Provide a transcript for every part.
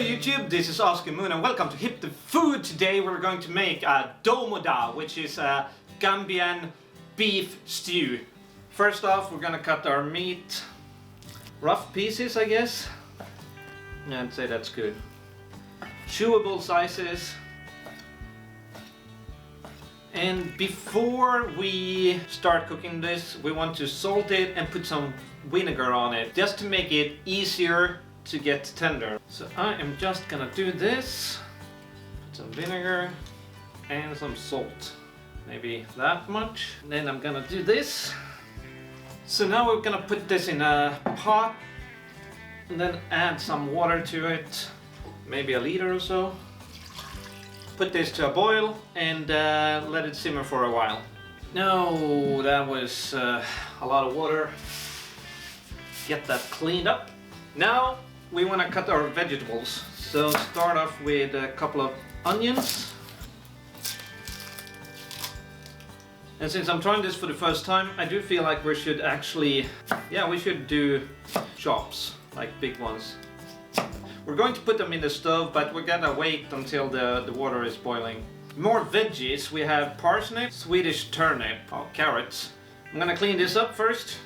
YouTube, this is Oscar Moon and welcome to Hip the Food. Today we're going to make a Domoda, which is a Gambian beef stew. First off, we're gonna cut our meat rough pieces, I guess. I'd say that's good. Chewable sizes. And before we start cooking this, we want to salt it and put some vinegar on it, just to make it easier to get tender. So I am just gonna do this. Put some vinegar and some salt. Maybe that much. And then I'm gonna do this. So now we're gonna put this in a pot and then add some water to it. Maybe a liter or so. Put this to a boil and let it simmer for a while. No, that was a lot of water. Get that cleaned up. Now we want to cut our vegetables. So start off with a couple of onions. And since I'm trying this for the first time, I do feel like we should actually, we should do chops, like big ones. We're going to put them in the stove, but we're gonna wait until the water is boiling. More veggies. We have parsnip, Swedish turnip, carrots. I'm gonna clean this up first.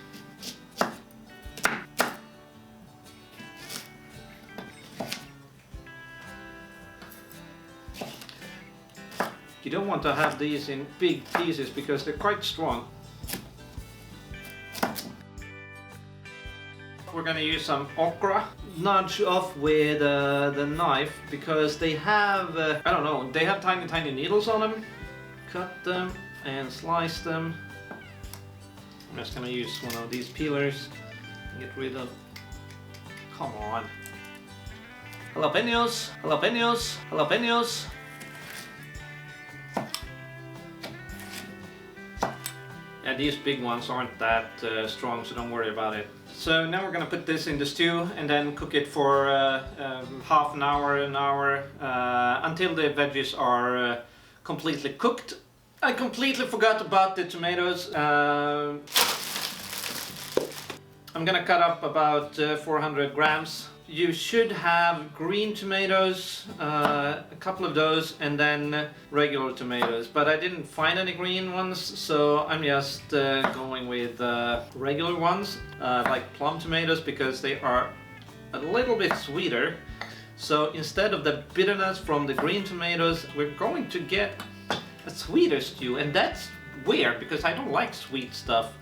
You don't want to have these in big pieces because they're quite strong. We're gonna use some okra. Nudge off with the knife because they have, they have tiny needles on them. Cut them and slice them. I'm just gonna use one of these peelers and get rid of, come on. Jalapenos, jalapenos, jalapenos. Yeah, these big ones aren't that strong, so don't worry about it. So now we're gonna put this in the stew and then cook it for half an hour, until the veggies are completely cooked. I completely forgot about the tomatoes. I'm gonna cut up about 400 grams. You should have green tomatoes, a couple of those, and then regular tomatoes. But I didn't find any green ones, so I'm just going with regular ones, like plum tomatoes, because they are a little bit sweeter. So instead of the bitterness from the green tomatoes, we're going to get a sweeter stew, and that's weird because I don't like sweet stuff.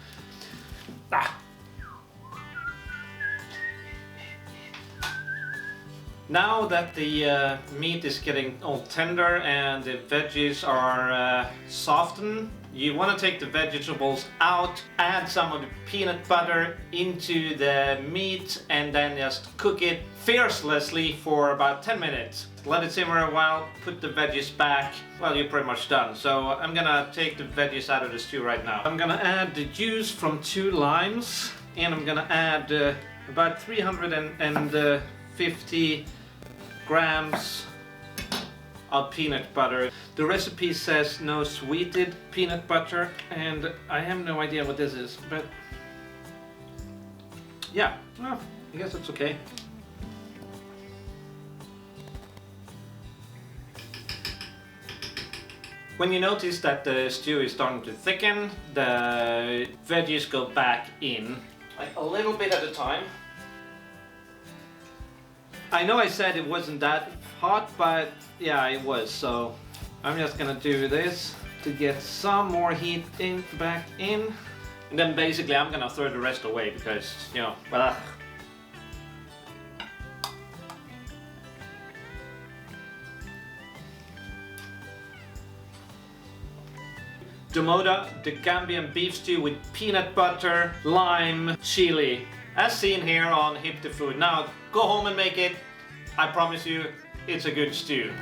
Now that the meat is getting all tender and the veggies are softened, you want to take the vegetables out, add some of the peanut butter into the meat, and then just cook it fiercely for about 10 minutes. Let it simmer a while, put the veggies back. Well, you're pretty much done. So I'm gonna take the veggies out of the stew right now. I'm gonna add the juice from 2 limes, and I'm gonna add about 350 grams of peanut butter. The recipe says no sweetened peanut butter, and I have no idea what this is, but yeah, well, I guess it's okay. When you notice that the stew is starting to thicken, the veggies go back in, like a little bit at a time. I know I said it wasn't that hot, but yeah, it was, so I'm just gonna do this to get some more heat back in. And then basically I'm gonna throw the rest away because, well. Domoda, the Gambian beef stew with peanut butter, lime, chili. As seen here on Hip the Food. Now go home and make it. I promise you, it's a good stew.